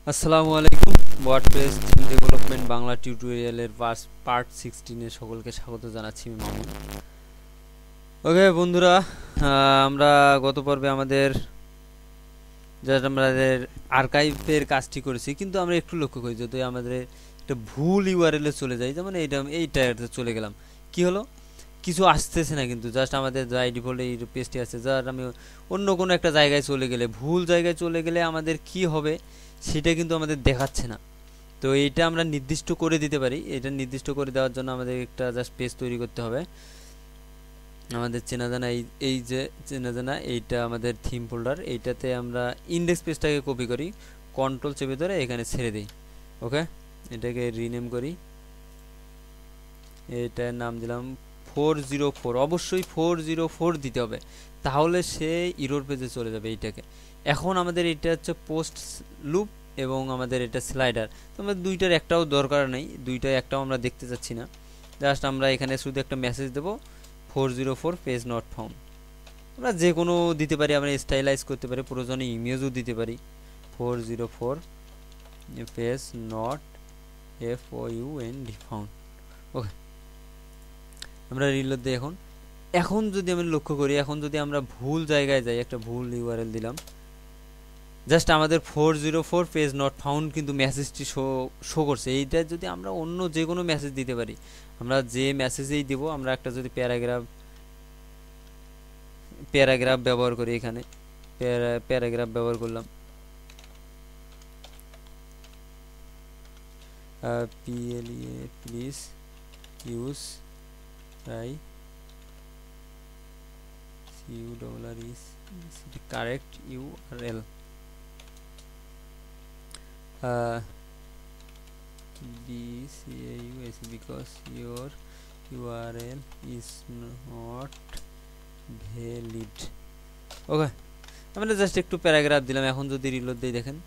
আসসালামু আলাইকুম। WordPress theme development Bangla টিউটোরিয়ালের পার্ট 16 এ সকলকে স্বাগত জানাচ্ছি। আমি মামুন। ওকে বন্ধুরা, আমরা গত পর্বে আমাদের আর্কাইভের কাজটি করেছি, কিন্তু আমরা একটু লক্ষ্য করি যদি আমাদের একটা ভুল ইউআরএল এ চলে যাই, যেমন এইটাতে চলে গেলাম, কি হলো, কিছু আসতেছে না, কিন্তু জাস্ট আমাদের যাই ডিফল্ট এই পেজটি আছে, যার আমি অন্য কোনো একটা জায়গায় চলে গেলে, ভুল জায়গায় চলে গেলে আমাদের কি হবে সেটা কিন্তু আমাদের দেখাচ্ছে না। তো এইটা আমরা নির্দিষ্ট করে দিতে পারি। এটা নির্দিষ্ট করে দেওয়ার জন্য আমাদের একটা জাস্ট পেজ তৈরি করতে হবে। আমাদের চেনা জানা এই যে চেনা জানা এইটা আমাদের থিম ফোল্ডার, এইটাতে আমরা ইন্ডেক্স পেজটাকে কপি করি, কন্ট্রোল চেপে ধরে এখানে ছেড়ে দিই। ওকে, এটাকে রিনেম করি, এটার নাম দিলাম 404। অবশ্যই 404 দিতে হবে, তাহলে সে ইরোর পেজে চলে যাবে এইটাকে। এখন আমাদের এটা হচ্ছে পোস্ট লুপ এবং আমাদের এটা স্লাইডার। তো আমাদের দুইটার একটাও দরকার নেই, দুইটার একটাও আমরা দেখতে চাচ্ছি না। জাস্ট আমরা এখানে শুধু একটা মেসেজ দেবো, 404 পেজ নট ফাউন্ড। আমরা যে কোনো দিতে পারি, আমরা স্টাইলাইজ করতে পারি, প্রয়োজনে ইমেজও দিতে পারি। 404 পেজ নট FOUND ফাউন্ড। ওকে, আমরা রিলোড দিই। এখন এখন যদি আমি লক্ষ্য করি, এখন যদি আমরা ভুল জায়গায় যাই, একটা ভুল ইউআরএল দিলাম, জাস্ট আমাদের 404 পেজ নট ফাউন্ড কিন্তু মেসেজটি শো করছে। এইটা যদি আমরা অন্য যে কোনো মেসেজ দিতে পারি, আমরা যে মেসেজেই দিব, আমরা একটা যদি প্যারাগ্রাফ ব্যবহার করি, এখানে প্যারাগ্রাফ ব্যবহার করলাম, PLEA please use correct URL BCAUS because your URL is not valid. ওকে, আমরা জাস্ট একটু প্যারাগ্রাফ দিলাম। এখন যদি রিলোড দিই, দেখেন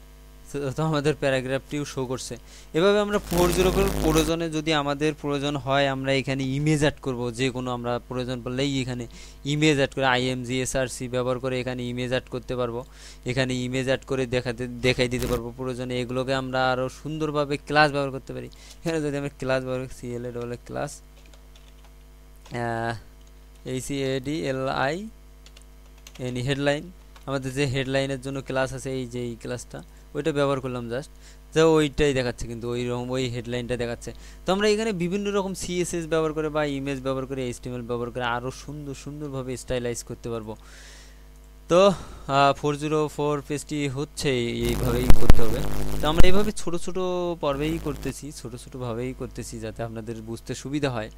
তো আমাদের প্যারাগ্রাফটিও শো করছে। এভাবে আমরা 404 প্রয়োজনে, যদি আমাদের প্রয়োজন হয়, আমরা এখানে ইমেজ অ্যাড করব, যে কোনো আমরা প্রয়োজন পড়লেই এখানে ইমেজ অ্যাড করে IMGSRC ব্যবহার করে এখানে ইমেজ অ্যাড করতে পারবো। এখানে ইমেজ অ্যাড করে দেখাই দিতে পারবো প্রয়োজনে। এগুলোকে আমরা আরও সুন্দরভাবে ক্লাস ব্যবহার করতে পারি। এখানে যদি আমরা ক্লাস ব্যবহার করি, CLA ক্লাস ACADLIN হেডলাইন, আমাদের যে হেডলাইনের জন্য ক্লাস আছে, এই যে এই ক্লাসটা, ওইটা ব্যবহার করলাম জাস্ট, যা ওইটাই দেখাচ্ছে, কিন্তু ওই রকম ওই হেডলাইনটা দেখাচ্ছে। তো আমরা এখানে বিভিন্ন রকম CSS ব্যবহার করে বা ইমেজ ব্যবহার করে, HTML ব্যবহার করে আরও সুন্দরভাবে স্টাইলাইজ করতে পারবো। তো 404 পেজটি হচ্ছে এইভাবেই করতে হবে। তো আমরা এইভাবে ছোট পর্বেই করতেছি, ছোটোভাবেই করতেছি, যাতে আপনাদের বুঝতে সুবিধা হয়।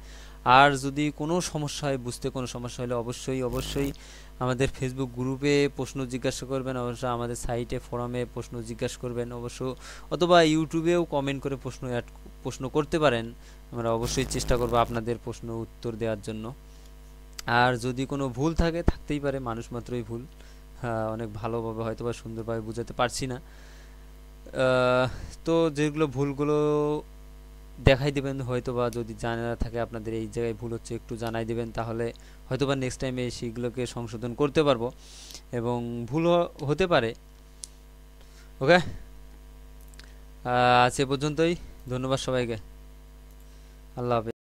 আর যদি কোনো সমস্যা হয়, বুঝতে কোনো সমস্যা হলে অবশ্যই আমাদের ফেসবুক গ্রুপে প্রশ্ন জিজ্ঞাসা করবেন, অবশ্যই আমাদের সাইটে ফোরামে প্রশ্ন জিজ্ঞাসা করবেন অথবা ইউটিউবেও কমেন্ট করে প্রশ্ন করতে পারেন। আমরা অবশ্যই চেষ্টা করব আপনাদের প্রশ্ন উত্তর দেওয়ার জন্য। আর যদি কোনো ভুল থাকতেই পারে, মানুষ মাত্রই ভুল, অনেক ভালোভাবে হয়তো বা সুন্দরভাবে বোঝাতে পারছি না। তো যেগুলো ভুলগুলো দেখাই দেবেন, হয়তো বা যদি জানা না থাকে আপনাদের এই জায়গায় ভুল হচ্ছে, একটু জানাই দেবেন, তাহলে হয়তো বা নেক্সট টাইমে সেগুলোকে সংশোধন করতে পারবো এবং ভুল হতে পারে। ওকে, আজ এ পর্যন্তই। ধন্যবাদ সবাইকে। আল্লাহ হাফেজ।